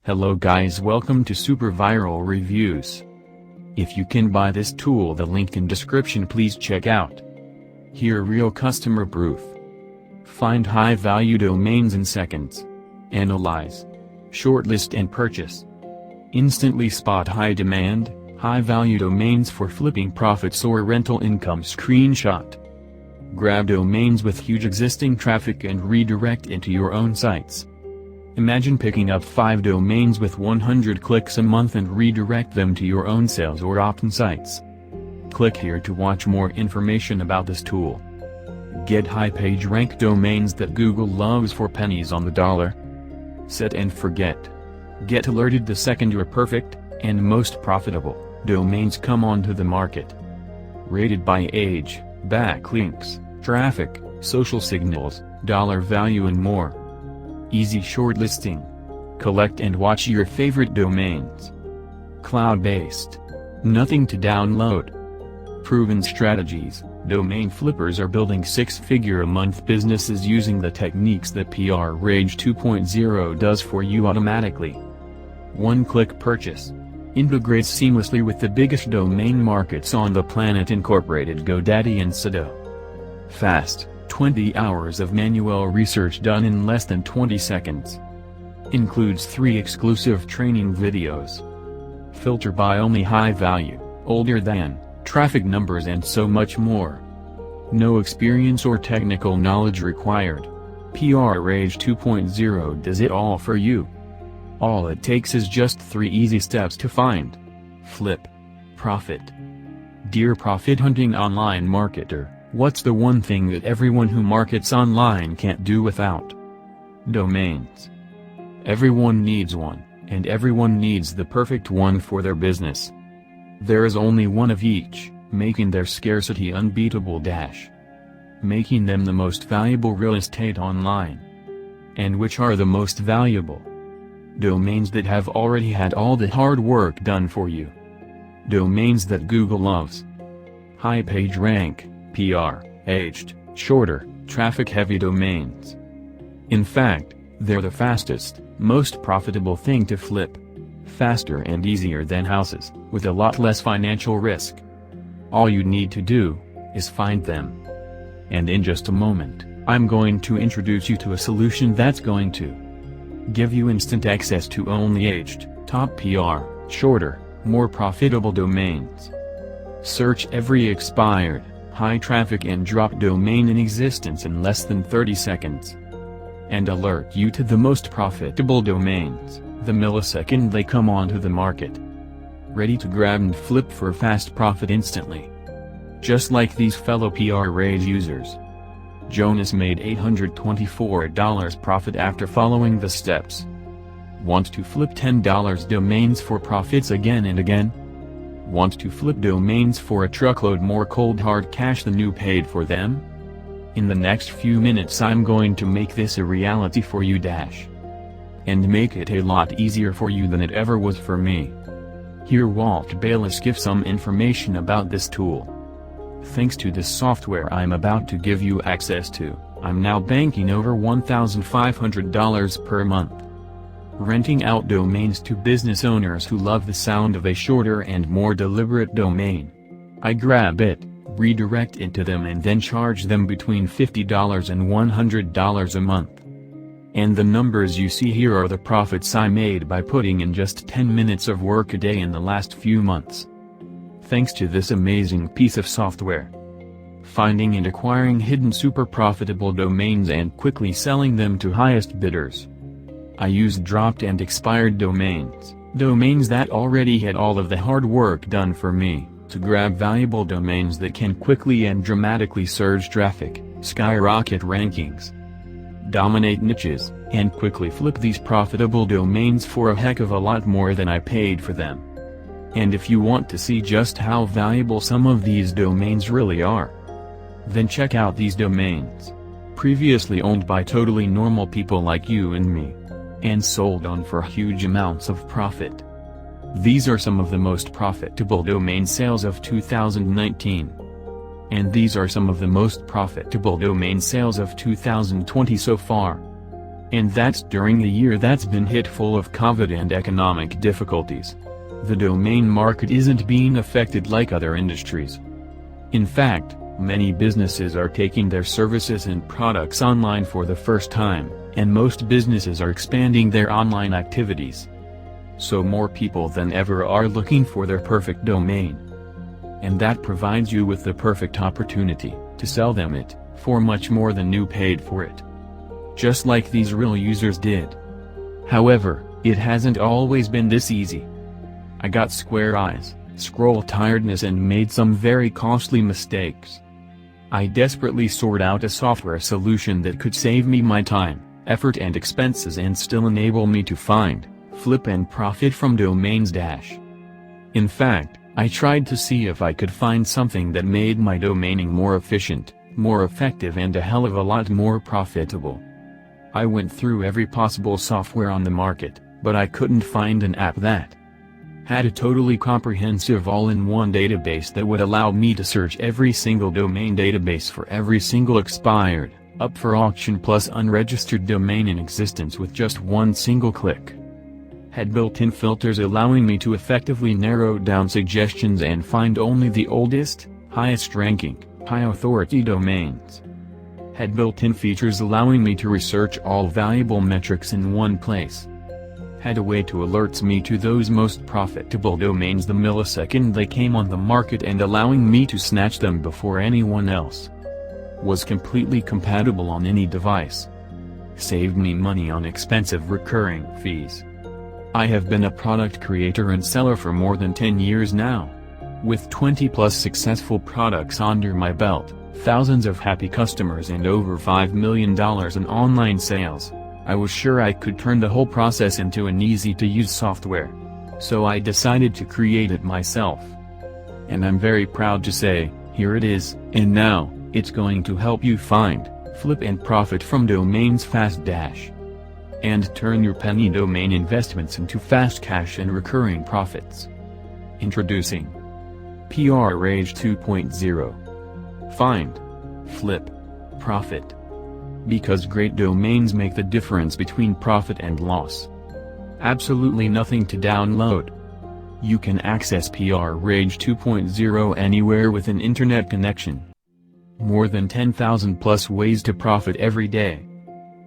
Hello guys, welcome to Superviral Reviews. If you can buy this tool, the link in description, please check out. Here real customer proof. Find high value domains in seconds. Analyze, shortlist and purchase. Instantly spot high demand, high value domains for flipping profits or rental income. Screenshot. Grab domains with huge existing traffic and redirect into your own sites. Imagine picking up 5 domains with 100 clicks a month and redirect them to your own sales or opt-in sites. Click here to watch more information about this tool. Get high page rank domains that Google loves for pennies on the dollar. Set and forget. Get alerted the second your perfect, and most profitable, domains come onto the market. Rated by age, backlinks, traffic, social signals, dollar value and more. Easy shortlisting. Collect and watch your favorite domains. Cloud-based. Nothing to download. Proven strategies. Domain flippers are building 6-figure-a-month businesses using the techniques that PR Rage 2.0 does for you automatically. One-click purchase. Integrates seamlessly with the biggest domain markets on the planet, Incorporated, GoDaddy and Sudo. Fast. 20 hours of manual research done in less than 20 seconds. Includes 3 exclusive training videos. Filter by only high value, older than, traffic numbers and so much more. No experience or technical knowledge required. PR Rage 2.0 does it all for you. All it takes is just 3 easy steps to find, flip, profit. Dear profit hunting online marketer, what's the one thing that everyone who markets online can't do without? Domains. Everyone needs one, and everyone needs the perfect one for their business. There is only one of each, making their scarcity unbeatable. Making them the most valuable real estate online. And which are the most valuable? Domains that have already had all the hard work done for you. Domains that Google loves. High page rank, PR, aged, shorter, traffic-heavy domains. In fact, they're the fastest, most profitable thing to flip. Faster and easier than houses, with a lot less financial risk. All you need to do is find them. And in just a moment, I'm going to introduce you to a solution that's going to give you instant access to only aged, top PR, shorter, more profitable domains. Search every expired, high traffic and drop domain in existence in less than 30 seconds. And alert you to the most profitable domains, the millisecond they come onto the market. Ready to grab and flip for fast profit instantly. Just like these fellow PR Rage users. Jonas made $824 profit after following the steps. Want to flip $10 domains for profits again and again? Want to flip domains for a truckload more cold hard cash than you paid for them? In the next few minutes I'm going to make this a reality for you and make it a lot easier for you than it ever was for me. Here Walt Bayless gives some information about this tool. Thanks to this software I'm about to give you access to, I'm now banking over $1,500 per month. Renting out domains to business owners who love the sound of a shorter and more deliberate domain. I grab it, redirect into them and then charge them between $50 and $100 a month. And the numbers you see here are the profits I made by putting in just 10 minutes of work a day in the last few months. Thanks to this amazing piece of software. Finding and acquiring hidden super profitable domains and quickly selling them to highest bidders. I used dropped and expired domains, domains that already had all of the hard work done for me, to grab valuable domains that can quickly and dramatically surge traffic, skyrocket rankings, dominate niches, and quickly flip these profitable domains for a heck of a lot more than I paid for them. And if you want to see just how valuable some of these domains really are, then check out these domains. Previously owned by totally normal people like you and me. And sold on for huge amounts of profit. These are some of the most profitable domain sales of 2019. And these are some of the most profitable domain sales of 2020 so far. And that's during the year that's been hit full of COVID and economic difficulties. The domain market isn't being affected like other industries. In fact, many businesses are taking their services and products online for the first time, and most businesses are expanding their online activities. So more people than ever are looking for their perfect domain. And that provides you with the perfect opportunity to sell them it for much more than you paid for it. Just like these real users did. However, it hasn't always been this easy. I got square eyes, scroll tiredness, and made some very costly mistakes. I desperately sought out a software solution that could save me my time, effort and expenses and still enable me to find, flip and profit from domains. In fact, I tried to see if I could find something that made my domaining more efficient, more effective and a hell of a lot more profitable. I went through every possible software on the market, but I couldn't find an app that had a totally comprehensive all-in-one database that would allow me to search every single domain database for every single expired, up for auction plus unregistered domain in existence with just one single click. Had built-in filters allowing me to effectively narrow down suggestions and find only the oldest, highest-ranking, high-authority domains. Had built-in features allowing me to research all valuable metrics in one place. Had a way to alert me to those most profitable domains the millisecond they came on the market and allowing me to snatch them before anyone else. Was completely compatible on any device. Saved me money on expensive recurring fees. I have been a product creator and seller for more than 10 years now. With 20+ successful products under my belt, thousands of happy customers and over $5 million in online sales, I was sure I could turn the whole process into an easy-to-use software. So I decided to create it myself. And I'm very proud to say, here it is, and now, it's going to help you find, flip and profit from domains fast. And turn your penny domain investments into fast cash and recurring profits. Introducing PR Rage 2.0. Find, flip, profit. Because great domains make the difference between profit and loss. Absolutely nothing to download. You can access PR Rage 2.0 anywhere with an internet connection. More than 10,000 plus ways to profit every day.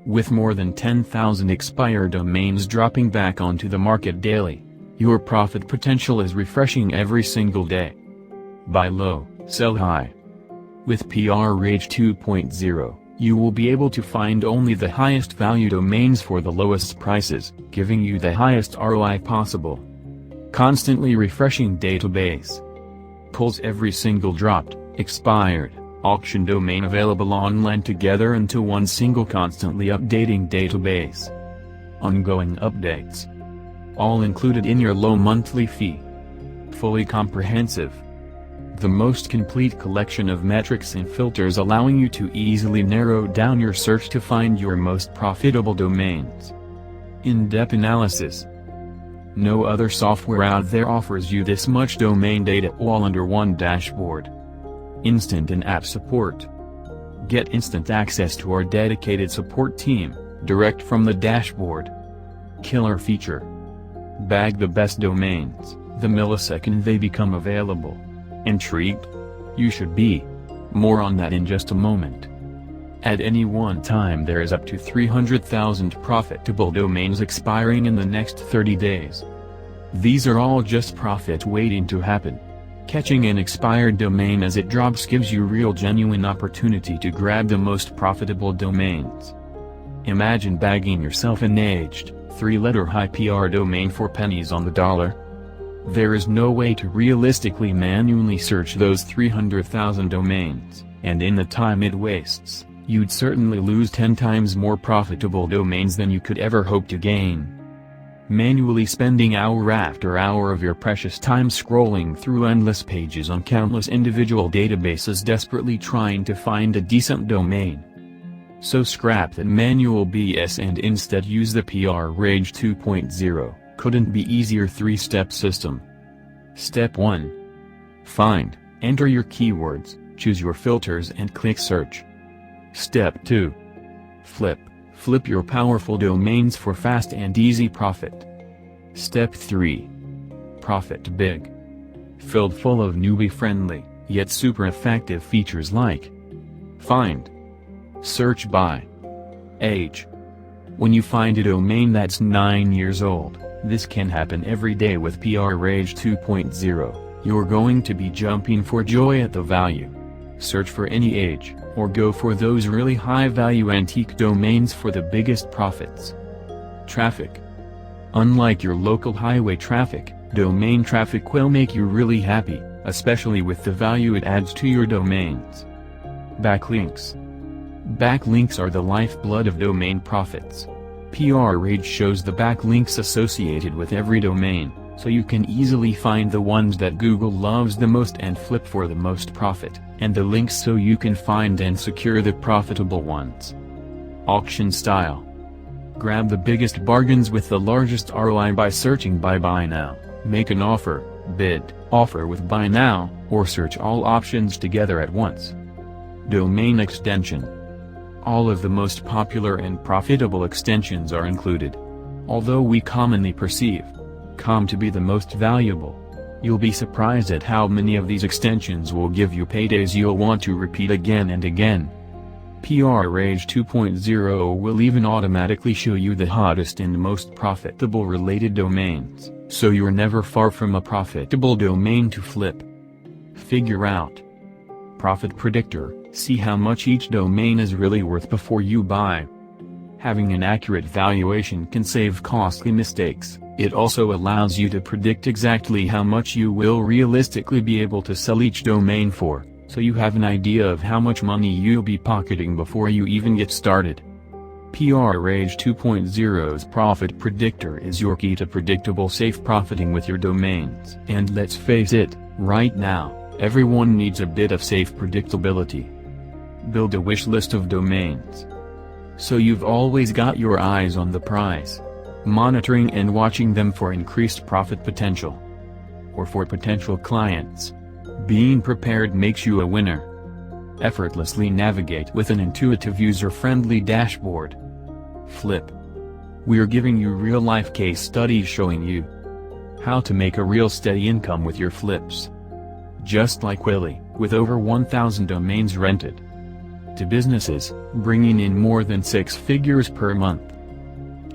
With more than 10,000 expired domains dropping back onto the market daily, your profit potential is refreshing every single day. Buy low, sell high. With PR Rage 2.0, you will be able to find only the highest value domains for the lowest prices, giving you the highest ROI possible. Constantly refreshing database. Pulls every single dropped, expired, auction domain available online together into one single constantly updating database. Ongoing updates. All included in your low monthly fee. Fully comprehensive. The most complete collection of metrics and filters allowing you to easily narrow down your search to find your most profitable domains. In-depth analysis. No other software out there offers you this much domain data all under one dashboard. Instant in-app support. Get instant access to our dedicated support team, direct from the dashboard. Killer feature. Bag the best domains, the millisecond they become available. Intrigued? You should be. More on that in just a moment. At any one time there is up to 300,000 profitable domains expiring in the next 30 days. These are all just profit waiting to happen. Catching an expired domain as it drops gives you real genuine opportunity to grab the most profitable domains. Imagine bagging yourself an aged, 3-letter high PR domain for pennies on the dollar. There is no way to realistically manually search those 300,000 domains, and in the time it wastes, you'd certainly lose 10 times more profitable domains than you could ever hope to gain. Manually spending hour after hour of your precious time scrolling through endless pages on countless individual databases desperately trying to find a decent domain. So scrap that manual BS and instead use the PR Rage 2.0. Couldn't be easier 3-step system. Step 1. Find, enter your keywords, choose your filters and click search. Step 2. Flip, Flip your powerful domains for fast and easy profit. Step 3. Profit big. Filled full of newbie-friendly, yet super effective features like Find. Search by age. When you find a domain that's 9 years old, this can happen every day with PRage 2.0, you're going to be jumping for joy at the value. Search for any age, or go for those really high-value antique domains for the biggest profits. Traffic. Unlike your local highway traffic, domain traffic will make you really happy, especially with the value it adds to your domains. Backlinks. Backlinks are the lifeblood of domain profits. PRage shows the backlinks associated with every domain, so you can easily find the ones that Google loves the most and flip for the most profit, and the links so you can find and secure the profitable ones. Auction style. Grab the biggest bargains with the largest ROI by searching by Buy Now, Make an Offer, Bid, Offer with Buy Now, or search all options together at once. Domain extension. All of the most popular and profitable extensions are included. Although we commonly perceive com to be the most valuable, you'll be surprised at how many of these extensions will give you paydays you'll want to repeat again and again. PRage 2.0 will even automatically show you the hottest and most profitable related domains, so you're never far from a profitable domain to flip. Figure out. Profit Predictor. See how much each domain is really worth before you buy. Having an accurate valuation can save costly mistakes. It also allows you to predict exactly how much you will realistically be able to sell each domain for, so you have an idea of how much money you'll be pocketing before you even get started. PRage 2.0's Profit Predictor is your key to predictable safe profiting with your domains. And let's face it, right now, everyone needs a bit of safe predictability. Build a wish list of domains, so you've always got your eyes on the prize, monitoring and watching them for increased profit potential. Or for potential clients. Being prepared makes you a winner. Effortlessly navigate with an intuitive user-friendly dashboard. Flip. We're giving you real-life case studies showing you how to make a real steady income with your flips. Just like Willie, with over 1,000 domains rented to businesses, bringing in more than 6 figures per month.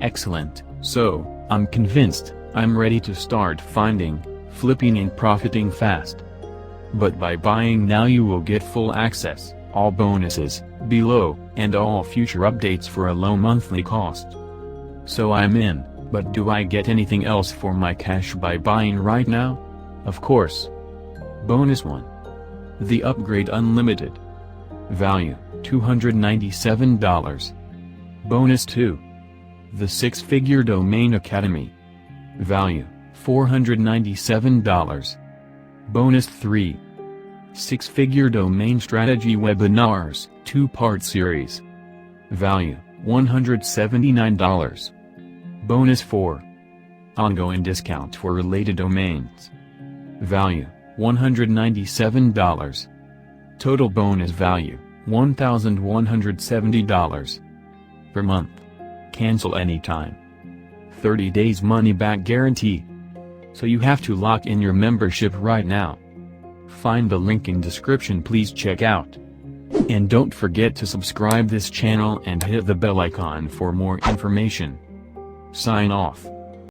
Excellent, so, I'm convinced, I'm ready to start finding, flipping and profiting fast. But by buying now you will get full access, all bonuses, below, and all future updates for a low monthly cost. So I'm in, but do I get anything else for my cash by buying right now? Of course. Bonus 1. The Upgrade Unlimited. Value, $297. Bonus 2. The 6-Figure Domain Academy. Value, $497. Bonus 3. 6-Figure Domain Strategy Webinars, 2-part series. Value, $179. Bonus 4. Ongoing discount for related domains. Value, $197. Total bonus value, $1,170. Per month. Cancel anytime. 30 days money back guarantee. So you have to lock in your membership right now. Find the link in description, please check out. And don't forget to subscribe this channel and hit the bell icon for more information. Sign off.